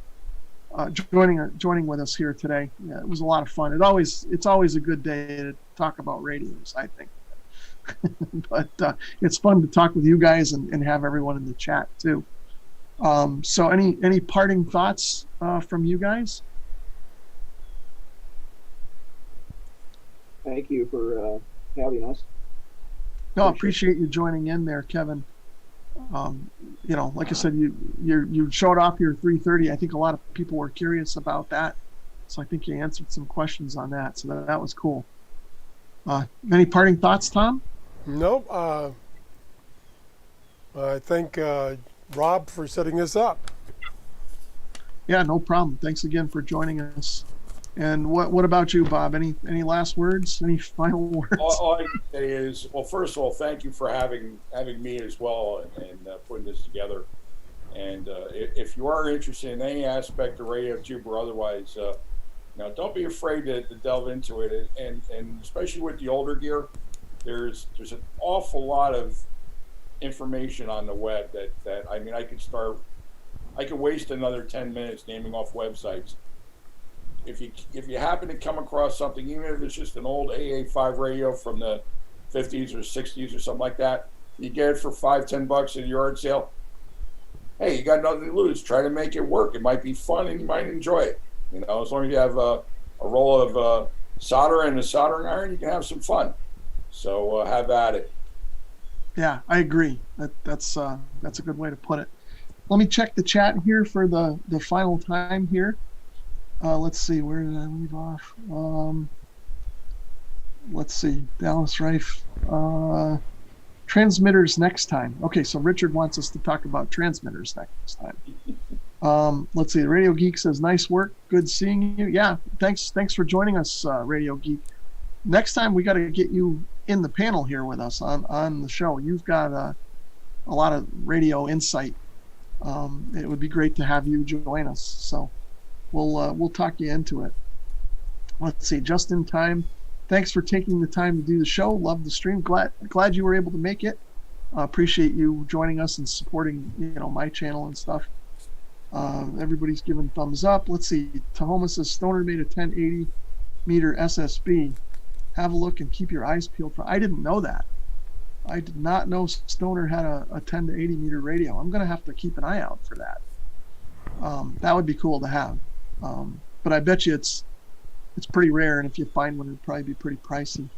joining with us here today. Yeah, it was a lot of fun. It's always a good day to talk about radios, I think. But it's fun to talk with you guys and have everyone in the chat too. So any parting thoughts from you guys? Thank you for having us. No, appreciate you joining in there, Kevin. Like I said, you showed off your 330. I think a lot of people were curious about that, so I think you answered some questions on that. So that was cool. Any parting thoughts, Tom? Nope. I thank Rob for setting this up. Yeah, no problem. Thanks again for joining us. And what about you, Bob? Any last words? Any final words? All I can say is, well, first of all, thank you for having me as well and putting this together. And if you are interested in any aspect of radio tube or otherwise, don't be afraid to delve into it. And especially with the older gear, there's an awful lot of information on the web that I could waste another 10 minutes naming off websites. If you happen to come across something, even if it's just an old AA5 radio from the 50s or 60s or something like that, you get it for $5-10 at a yard sale. Hey, you got nothing to lose. Try to make it work. It might be fun and you might enjoy it. As long as you have a roll of solder and a soldering iron, you can have some fun. So have at it. Yeah, I agree. That's a good way to put it. Let me check the chat here for the final time here. Let's see, where did I leave off? Let's see, Dallas Rife. Transmitters next time. Okay, so Richard wants us to talk about transmitters next time. Let's see, the Radio Geek says, nice work, good seeing you. Yeah, thanks for joining us, Radio Geek. Next time we got to get you in the panel here with us on the show. You've got a lot of radio insight. It would be great to have you join us. So we'll talk you into it. Let's see, just in time. thanks for taking the time to do the show. Love the stream. Glad you were able to make it. Appreciate you joining us and supporting, my channel and stuff. Everybody's giving thumbs up. Let's see. Tahoma says Stoner made a 1080 meter SSB. Have a look and keep your eyes peeled for. I didn't know that. I did not know Stoner had a 10 to 80 meter radio. I'm gonna have to keep an eye out for that. That would be cool to have. But I bet you it's pretty rare, and if you find one, it'd probably be pretty pricey.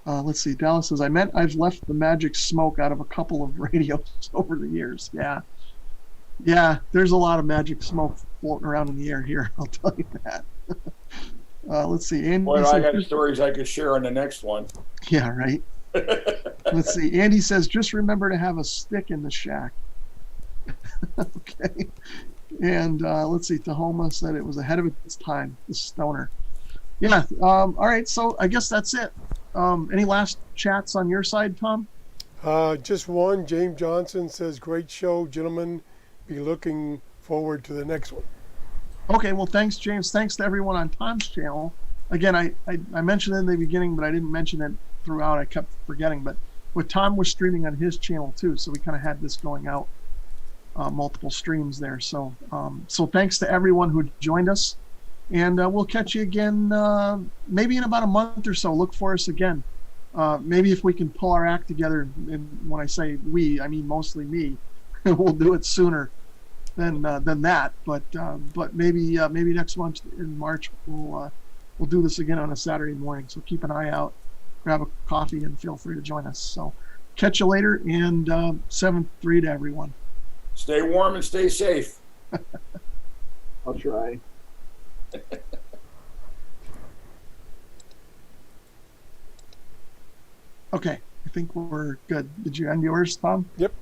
Let's see. Dallas says, I've left the magic smoke out of a couple of radios over the years. Yeah, there's a lot of magic smoke floating around in the air here. I'll tell you that. Let's see. Andy Well, says, I got stories I could share on the next one. yeah, right. Let's see. Andy says, just remember to have a stick in the shack. Okay. And let's see. Tahoma said it was ahead of its time, the Stoner. Yeah. All right. So I guess that's it. Any last chats on your side, Tom? Just one. James Johnson says, great show, gentlemen. Be looking forward to the next one. Okay. Well, thanks, James. Thanks to everyone on Tom's channel. Again, I mentioned it in the beginning, but I didn't mention it throughout. I kept forgetting. But with Tom, we're streaming on his channel too. So we kind of had this going out, multiple streams there. So thanks to everyone who joined us. And we'll catch you again maybe in about a month or so. Look for us again. Maybe if we can pull our act together, and when I say we, I mean mostly me, we'll do it sooner than that. But maybe next month in March we'll do this again on a Saturday morning. So keep an eye out, grab a coffee, and feel free to join us. So catch you later, and 7-3 to everyone. Stay warm and stay safe. I'll try. Okay, I think we're good. Did you end yours, Tom? Yep.